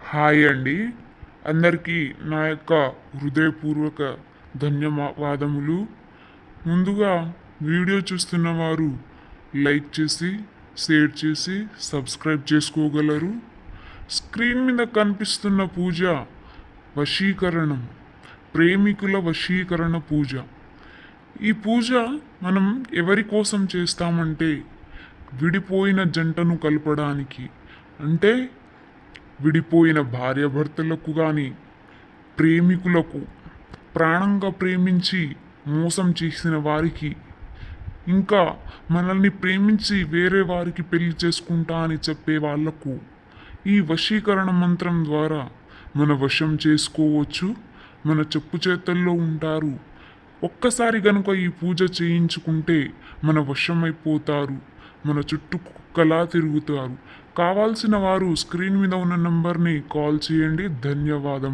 Hi అండి. అందరికీ నా యొక్క హృదయపూర్వక ధన్యవాదములు. ముందుగా వీడియో చూస్తున్న వారు లైక్ చేసి, షేర్ చేసి, సబ్స్క్రైబ్ చేసుకోగలరు. స్క్రీన్ మీద కనిపిస్తున్న పూజ వశీకరణం, ప్రేమికుల వశీకరణ పూజ. ఈ పూజ మనం ఎవరి కోసం చేస్తామంటే విడిపోయిన జంటను కలపడానికి. అంటే విడిపోయిన భార్యాభర్తలకు కానీ, ప్రేమికులకు, ప్రాణంగా ప్రేమించి మోసం చేసిన వారికి, ఇంకా మనల్ని ప్రేమించి వేరే వారికి పెళ్లి చేసుకుంటా అని చెప్పే వాళ్లకు ఈ వశీకరణ మంత్రం ద్వారా మన వశం చేసుకోవచ్చు. మన చెప్పు చేతల్లో ఉంటారు. ఒక్కసారి గనుక ఈ పూజ చేయించుకుంటే మన వశమైపోతారు. మన చుట్టూ కుక్కలా తిరుగుతారు. కావాల్సిన వారు స్క్రీన్ మీద ఉన్న నంబర్ని కాల్ చేయండి. ధన్యవాదం.